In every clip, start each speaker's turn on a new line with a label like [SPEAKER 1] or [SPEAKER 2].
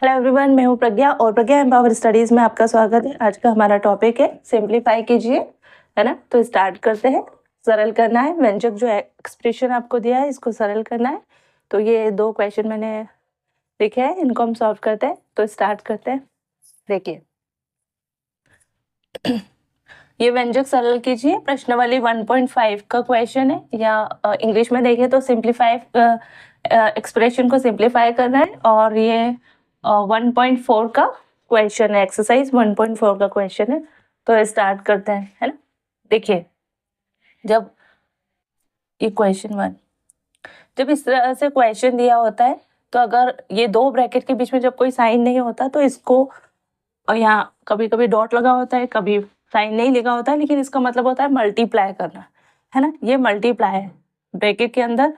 [SPEAKER 1] Hello everyone, मैं हूं प्रज्ञा और प्रज्ञा एम्पावर स्टडीज में आपका स्वागत है। आज का हमारा टॉपिक है सिंप्लीफाई कीजिए, है ना। तो स्टार्ट करते हैं। सरल करना है, व्यंजक जो एक्सप्रेशन आपको दिया है इसको सरल करना है। तो ये 2 क्वेश्चन मैंने लिखे हैं, इनको हम सॉल्व करते हैं। तो स्टार्ट करते हैं। देखिए ये व्यंजक सरल कीजिए प्रश्नावली 1.5 का क्वेश्चन है, या इंग्लिश में देखें तो सिंप्लीफाई एक्सप्रेशन को सिंप्लीफाई करना है। और ये 1.4 का क्वेश्चन है, एक्सरसाइज 1.4 का क्वेश्चन है। तो स्टार्ट करते हैं, है ना। देखिए जब ये क्वेश्चन 1 जब इस तरह से क्वेश्चन दिया होता है, तो अगर ये 2 ब्रैकेट के बीच में जब कोई साइन नहीं होता तो इसको, और यहाँ कभी कभी डॉट लगा होता है, कभी साइन नहीं लगा होता है, लेकिन इसका मतलब होता है मल्टीप्लाई करना, है ना। ये मल्टीप्लाई है, ब्रैकेट के अंदर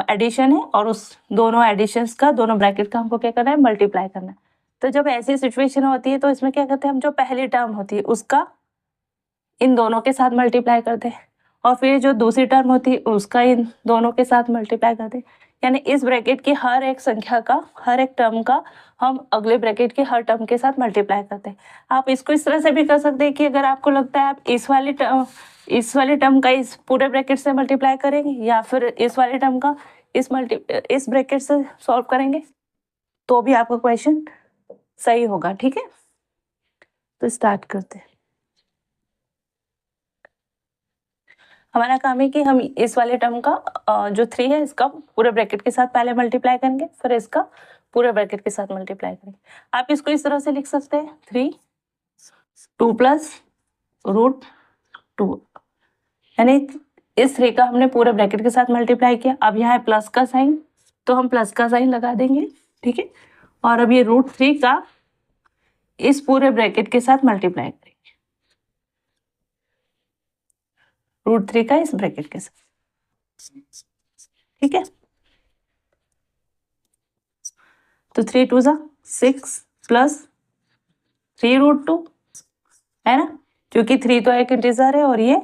[SPEAKER 1] एडिशन है और उस दोनों एडिशंस का, दोनों ब्रैकेट का हमको क्या करना है, मल्टीप्लाई करना है। तो जब ऐसी सिचुएशन होती है तो इसमें क्या करते हैं हम, जो पहली टर्म होती है उसका इन दोनों के साथ मल्टीप्लाई करते हैं, और फिर जो दूसरी टर्म होती है उसका इन दोनों के साथ मल्टीप्लाई करते हैं। यानी इस ब्रैकेट की हर एक संख्या का, हर एक टर्म का हम अगले ब्रैकेट के हर टर्म के साथ मल्टीप्लाई करते हैं। आप इसको इस तरह से भी कर सकते हैं कि अगर आपको लगता है आप इस वाली टर्म का इस पूरे ब्रैकेट से मल्टीप्लाई करेंगे, या फिर इस वाले टर्म का इस ब्रैकेट से सॉल्व करेंगे, तो भी आपका क्वेश्चन सही होगा। ठीक है, तो स्टार्ट करते हैं। हमारा काम है कि हम इस वाले टर्म का जो 3 है इसका पूरे ब्रैकेट के साथ पहले मल्टीप्लाई करेंगे, फिर इसका पूरे ब्रैकेट के साथ मल्टीप्लाई करेंगे। आप इसको इस तरह से लिख सकते हैं, 3 2 प्लस √2, यानी इस 3 का हमने पूरे ब्रैकेट के साथ मल्टीप्लाई किया। अब यहाँ है प्लस का साइन, तो हम प्लस का साइन लगा देंगे, ठीक है। और अब ये √3 का इस पूरे ब्रैकेट के साथ मल्टीप्लाई करेंगे, √3 का इस ब्रैकेट के साथ, ठीक है। तो 3 2 ज़ा 6 प्लस 3√2, है ना, क्योंकि 3 तो एक इंटीजर है और ये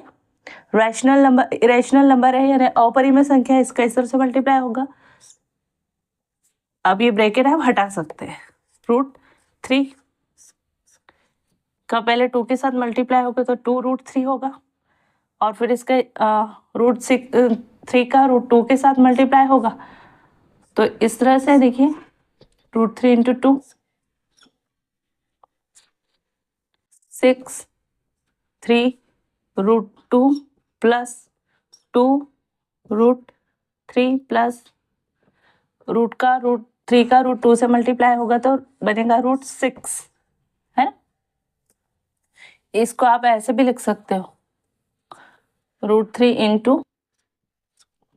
[SPEAKER 1] इरेशनल नंबर है, यानी अपरिमेय संख्या है, इसका इस तरह से मल्टीप्लाई होगा। अब ये ब्रैकेट आप हटा सकते हैं, √3 का पहले 2 के साथ मल्टीप्लाई होगा तो 2√3 होगा, और फिर इसके √3 का √2 के साथ मल्टीप्लाई होगा। तो इस तरह से देखिए, √3 × 2 6 3 √2 प्लस 2 √3 प्लस √3 का √2 से मल्टीप्लाई होगा तो बनेगा √6, है ना। इसको आप ऐसे भी लिख सकते हो, √3 ×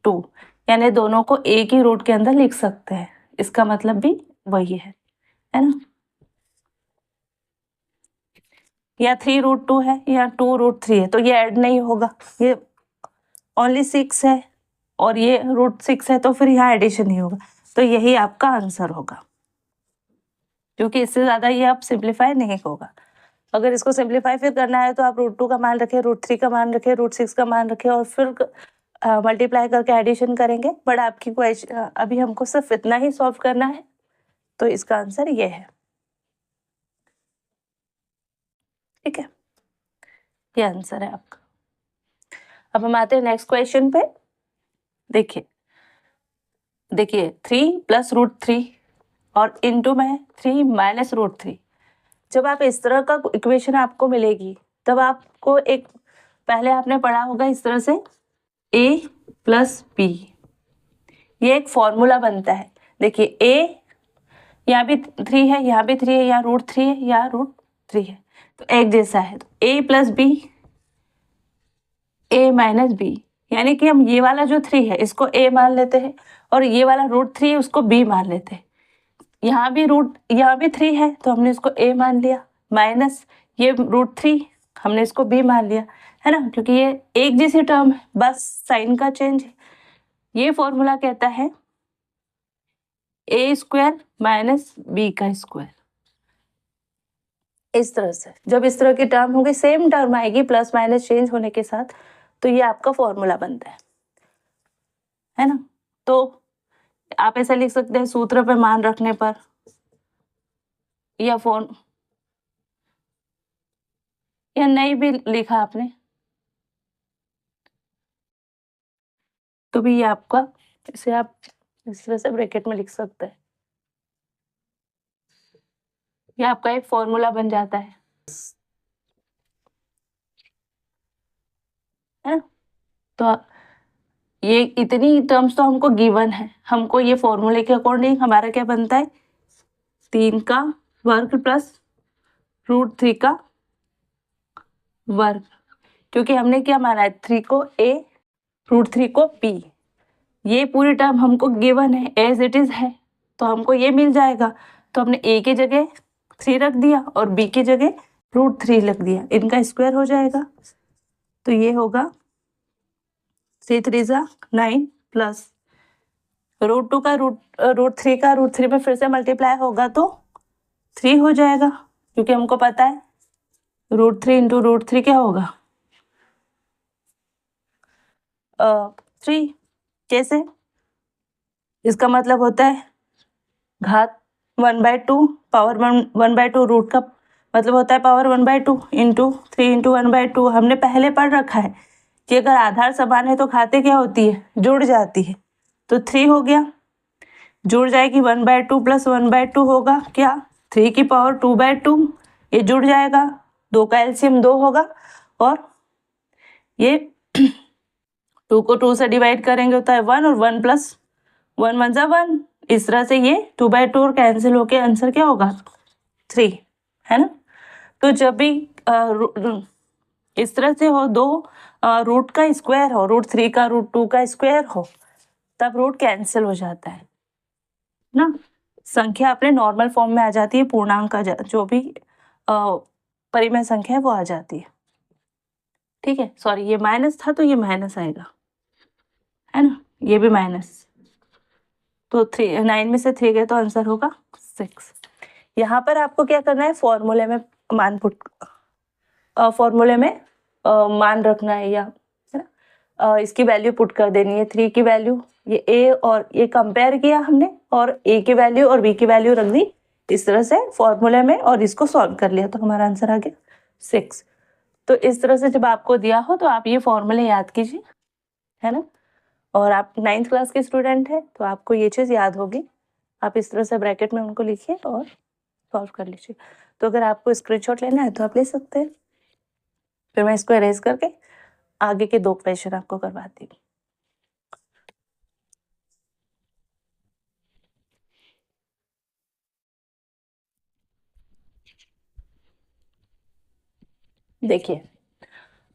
[SPEAKER 1] 2, यानी दोनों को एक ही रूट के अंदर लिख सकते हैं। इसका मतलब भी वही है ना। या 3√2 है या 2√3 है, तो ये ऐड नहीं होगा, ये ओनली 6 है और ये √6 है, तो फिर यहाँ एडिशन नहीं होगा। तो यही आपका आंसर होगा, क्योंकि इससे ज़्यादा ये आप सिंप्लीफाई नहीं होगा। अगर इसको सिंप्लीफाई फिर करना है तो आप √2 का मान रखें, √3 का मान रखें, √6 का मान रखें, और फिर मल्टीप्लाई करके एडिशन करेंगे। बट आपकी क्वेश्चन अभी हमको सिर्फ इतना ही सॉल्व करना है, तो इसका आंसर ये है, ठीक है। ये आंसर है आपका। अब हम आते हैं नेक्स्ट क्वेश्चन पे। देखिए 3 प्लस √3 और इंटू में 3 माइनस √3। जब आप इस तरह का इक्वेशन आपको मिलेगी, तब आपको एक, पहले आपने पढ़ा होगा इस तरह से a प्लस b, ये एक फॉर्मूला बनता है। देखिए a यहाँ भी 3 है, यहाँ भी 3 है, यहाँ √3 है, यहाँ √3 है, तो एक जैसा है। तो a plus b, a minus b, यानी कि हम ये वाला जो 3 है इसको a मान लेते हैं, और ये वाला √3 है उसको b मान लेते हैं। यहाँ भी 3 है तो हमने इसको a मान लिया, माइनस ये √3 हमने इसको b मान लिया, है ना, क्योंकि ये एक जैसी टर्म है, बस साइन का चेंज है। ये फॉर्मूला कहता है a² माइनस b का स्क्वायर। इस तरह से जब इस तरह की टर्म होगी, सेम टर्म आएगी प्लस माइनस चेंज होने के साथ, तो ये आपका फॉर्मूला बनता है ना। तो आप ऐसा लिख सकते हैं, सूत्र पे मान रखने पर या फोन या नहीं भी लिखा आपने तो भी ये आपका, इसे आप इस तरह से ब्रैकेट में लिख सकते हैं। ये आपका एक फॉर्मूला बन जाता है ना? तो ये इतनी टर्म्स तो हमको गिवन है, हमको ये फॉर्मूले के अकॉर्डिंग हमारा क्या बनता है, 3 का वर्ग प्लस √3 का वर्ग, क्योंकि हमने क्या माना है, 3 को a √3 को b। ये पूरी टर्म हमको गिवन है, एज इट इज है, तो हमको ये मिल जाएगा। तो हमने a की जगह 3 रख दिया और b की जगह √3 रख दिया, इनका स्क्वायर हो जाएगा। तो ये होगा 3 3 9 प्लस √2 का √3 का √3 में फिर से मल्टीप्लाई होगा तो 3 हो जाएगा, क्योंकि हमको पता है √3 इंटू √3 क्या होगा 3। कैसे? इसका मतलब होता है घात 1/2 पावर 1/2 रूट का मतलब होता है पावर 1/2 इंटू 3 इंटू 1/2। हमने पहले पढ़ रखा है कि अगर आधार समान है तो घातें क्या होती है, जुड़ जाती है। तो 3 हो गया, जुड़ जाएगी 1/2 प्लस 1/2 होगा क्या 3 की पावर 2/2, ये जुड़ जाएगा, 2 का एलसीएम 2 होगा और ये 2 को 2 से डिवाइड करेंगे होता है 1 और 1 प्लस 1 1 जा 1। इस तरह से ये 2/2 और कैंसिल होके आंसर क्या होगा 3, है ना? तो जब भी इस तरह से हो, दो रूट का स्क्वायर हो, √3 का √2 का स्क्वायर हो, तब रूट कैंसिल हो जाता है ना, संख्या अपने नॉर्मल फॉर्म में आ जाती है, पूर्णांक का जो भी परिमेय संख्या है वो आ जाती है। ठीक है, सॉरी ये माइनस था तो ये माइनस आएगा, है ना, ये भी माइनस। तो 9 में से 3 गए तो आंसर होगा 6। यहाँ पर आपको क्या करना है, फॉर्मूले में मान मान रखना है, या है ना, इसकी वैल्यू पुट कर देनी है, 3 की वैल्यू, ये a और ये कंपेयर किया हमने और a की वैल्यू और b की वैल्यू रख दी इस तरह से फॉर्मूले में और इसको सॉल्व कर लिया, तो हमारा आंसर आ गया 6। तो इस तरह से जब आपको दिया हो तो आप ये फॉर्मूले याद कीजिए, है ना, और आप 9th क्लास के स्टूडेंट हैं तो आपको ये चीज़ याद होगी। आप इस तरह से ब्रैकेट में उनको लिखिए और सॉल्व कर लीजिए। तो अगर आपको स्क्रीनशॉट लेना है तो आप ले सकते हैं, फिर मैं इसको इरेज करके आगे के 2 क्वेश्चन आपको करवाती हूँ। देखिए,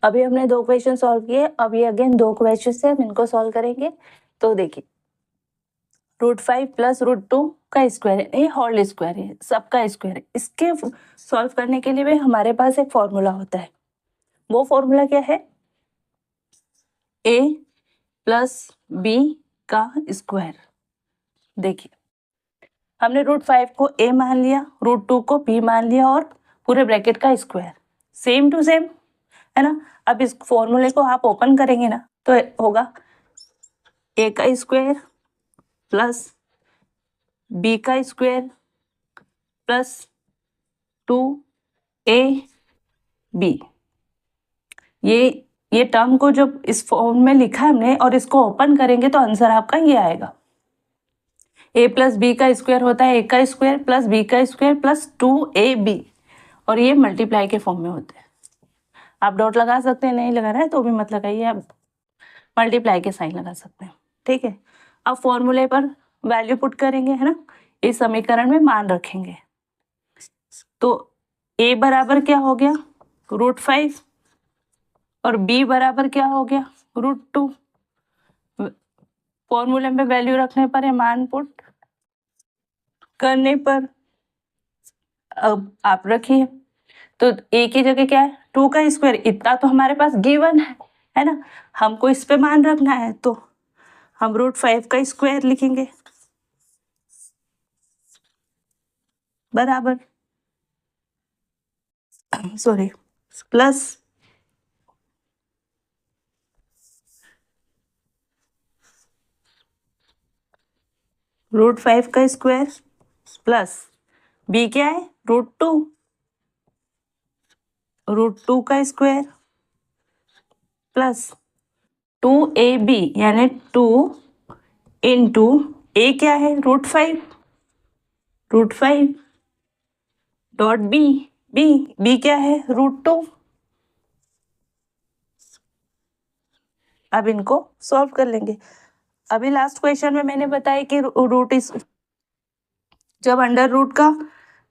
[SPEAKER 1] अभी हमने 2 क्वेश्चन सॉल्व किए, अब ये अगेन 2 क्वेश्चन से हम इनको सॉल्व करेंगे। तो देखिए, √5 प्लस √2 का स्क्वायर है, ये होल स्क्वायर है, सबका स्क्वायर है। इसके सॉल्व करने के लिए भी हमारे पास एक फॉर्मूला होता है, वो फॉर्मूला क्या है, a प्लस b का स्क्वायर। देखिए, हमने √5 को a मान लिया, √2 को b मान लिया और पूरे ब्रैकेट का स्क्वायर, सेम टू सेम, है ना। अब इस फॉर्मूले को आप ओपन करेंगे ना तो होगा a का स्क्वायर प्लस b का स्क्वायर प्लस 2ab। ये टर्म को जब इस फॉर्म में लिखा है हमने और इसको ओपन करेंगे तो आंसर आपका ये आएगा, a प्लस बी का स्क्वायर होता है a का स्क्वायर प्लस b का स्क्वायर प्लस 2ab, और ये मल्टीप्लाई के फॉर्म में होते हैं। आप डॉट लगा सकते हैं, नहीं लगाना है तो भी मत लगाइए, आप मल्टीप्लाई के साइन लगा सकते हैं। ठीक है, अब फॉर्मूले पर वैल्यू पुट करेंगे, है ना, इस समीकरण में मान रखेंगे। तो a बराबर क्या हो गया √5 और b बराबर क्या हो गया √2। फॉर्मूले में वैल्यू रखने पर या मान पुट करने पर अब आप रखिए, तो a की जगह क्या है 2 का स्क्वायर, इतना तो हमारे पास गिवन है ना, हमको इस पे मान रखना है तो हम √5 का स्क्वायर लिखेंगे बराबर सॉरी प्लस √5 का स्क्वायर प्लस b क्या है √2 का स्क्वायर प्लस 2ab यानी 2 इंटू ए क्या है √5 डॉट बी क्या है √2। अब इनको सॉल्व कर लेंगे। अभी लास्ट क्वेश्चन में मैंने बताया कि रूट इस जब अंडर रूट का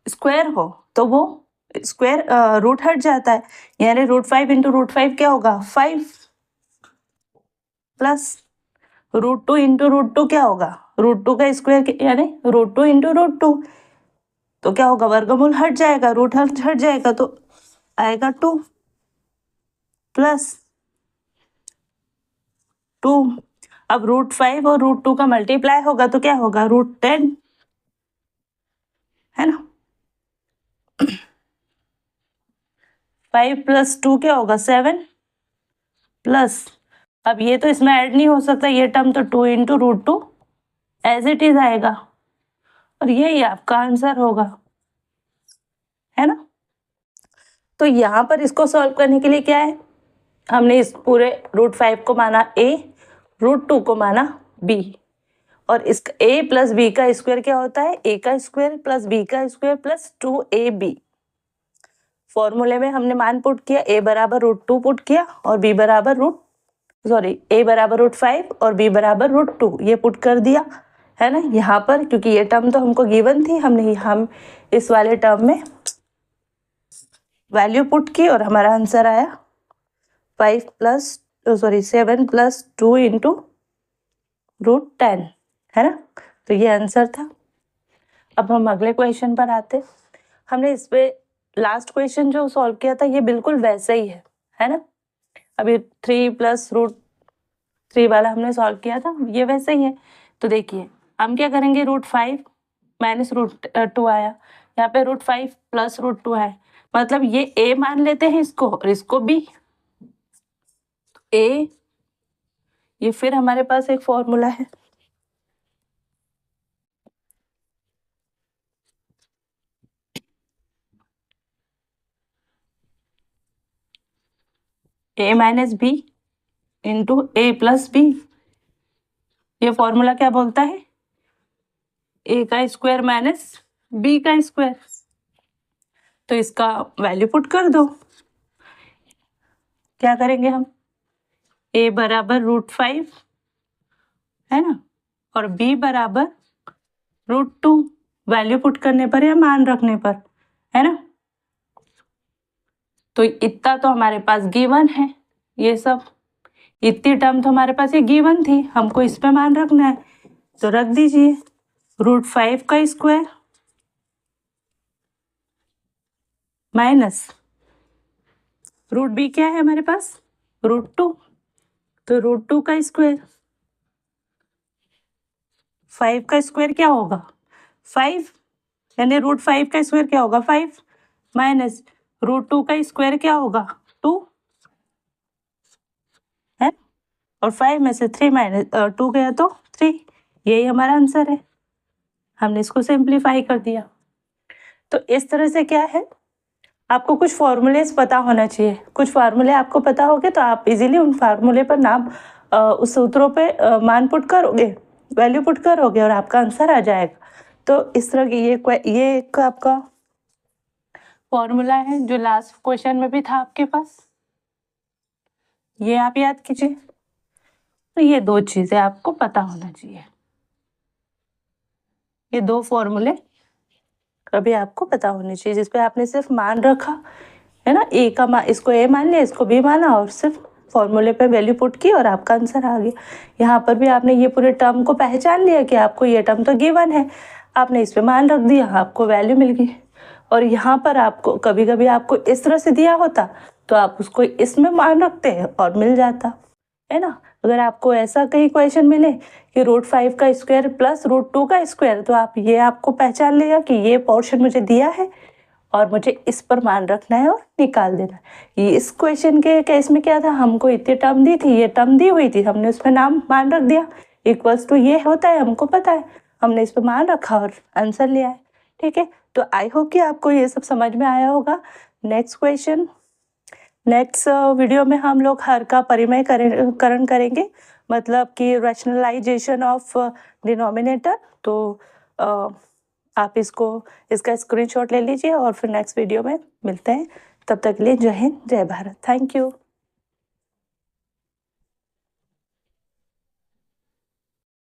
[SPEAKER 1] स्क्वायर हो तो वो स्क्वायर रूट हट जाता है, यानी √5 इंटू √5 क्या होगा 5 प्लस √2 इंटू √2 क्या होगा √2 का स्क्वायर यानी √2 इंटू √2 तो क्या होगा वर्गमूल हट जाएगा, रूट हट जाएगा तो आएगा 2 प्लस 2। अब √5 और √2 का मल्टीप्लाई होगा तो क्या होगा √10 है ना। 5 प्लस 2 क्या होगा 7 प्लस अब ये तो इसमें ऐड नहीं हो सकता ये टर्म, तो 2 इंटू √2 एज इट इज आएगा और यही आपका आंसर होगा, है ना। तो यहाँ पर इसको सॉल्व करने के लिए क्या है, हमने इस पूरे √5 को माना a, √2 को माना b और इस a प्लस b का स्क्वायर क्या होता है a का स्क्वायर प्लस b का स्क्वायर प्लस 2ab। फॉर्मूले में हमने मान पुट किया, a बराबर √2 पुट किया और b बराबर a बराबर √5 और b बराबर √2 ये पुट कर दिया, है ना। यहाँ पर क्योंकि ये टर्म तो हमको गिवन थी, हम इस वाले टर्म में वैल्यू पुट की और हमारा आंसर आया 7 प्लस 2 इंटू √10, है ना। तो ये आंसर था। अब हम अगले क्वेश्चन पर आते। हमने इस पे लास्ट क्वेश्चन जो सॉल्व किया था ये बिल्कुल वैसा ही है ना। अभी 3 प्लस √3 वाला हमने सॉल्व किया था, ये वैसे ही है। तो देखिए हम क्या करेंगे √5 माइनस √2 आया, यहाँ पे √5 प्लस √2 है, मतलब ये a मान लेते हैं इसको और इसको b। a ये फिर हमारे पास एक फॉर्मूला है a minus b into a plus b. ये फॉर्मूला क्या बोलता है a का स्क्वायर माइनस b का स्क्वायर। तो इसका वैल्यू पुट कर दो। क्या करेंगे हम, a बराबर √5 है ना और b बराबर √2 वैल्यू पुट करने पर या मान रखने पर, है ना। तो इतना तो हमारे पास गिवन है, ये सब इतनी टर्म तो हमारे पास ये गिवन थी, हमको इस पे मान रखना है तो रख दीजिए √5 का स्क्वायर माइनस √b क्या है हमारे पास √2 तो √2 का स्क्वायर, 5 का स्क्वायर क्या होगा 5 यानी √5 का स्क्वायर क्या होगा 5 माइनस √2 का स्क्वायर क्या होगा 2 है और 5 में से 3 माइनस 2 गया तो 3, यही हमारा आंसर है। हमने इसको सिंप्लीफाई कर दिया। तो इस तरह से क्या है, आपको कुछ फॉर्मूलेस पता होना चाहिए। कुछ फार्मूले आपको पता होंगे तो आप इजीली उन फार्मूले पर नाम उस सूत्रों पे मान पुट करोगे, वैल्यू पुट करोगे और आपका आंसर आ जाएगा। तो इस तरह की ये एक आपका फॉर्मूला है जो लास्ट क्वेश्चन में भी था आपके पास, ये आप याद कीजिए। तो ये दो चीजें आपको पता होना चाहिए, ये दो फॉर्मूले कभी आपको पता होने चाहिए जिसपे आपने सिर्फ मान रखा, है ना। ए का मान, इसको ए मान लिया, इसको बी माना और सिर्फ फॉर्मूले पे वैल्यू पुट की और आपका आंसर आ गया। यहाँ पर भी आपने ये पूरे टर्म को पहचान लिया कि आपको ये टर्म तो गिवन है, आपने इस पे मान रख दिया, आपको वैल्यू मिल गई। और यहाँ पर आपको कभी कभी आपको इस तरह से दिया होता तो आप उसको इसमें मान रखते हैं और मिल जाता, है ना। अगर आपको ऐसा कहीं क्वेश्चन मिले कि √5 का स्क्वायर प्लस √2 का स्क्वायर, तो आप ये आपको पहचान लेगा कि ये पोर्शन मुझे दिया है और मुझे इस पर मान रखना है और निकाल देना है। ये इस क्वेश्चन के केस में क्या था, हमको इतनी टर्म दी थी, ये टर्म दी हुई थी, हमने उस पर नाम मान रख दिया, इक्वल्स टू ये होता है, हमको पता है, हमने इस पर मान रखा और आंसर लिया है, ठीक है। तो आई होप कि आपको ये सब समझ में आया होगा। नेक्स्ट क्वेश्चन, नेक्स्ट वीडियो में हम लोग हर का परिमयकरण करेंगे, मतलब कि रैशनलाइजेशन ऑफ डिनोमिनेटर। तो आप इसका स्क्रीनशॉट ले लीजिए और फिर नेक्स्ट वीडियो में मिलते हैं। तब तक के लिए जय हिंद, जय भारत। Thank you.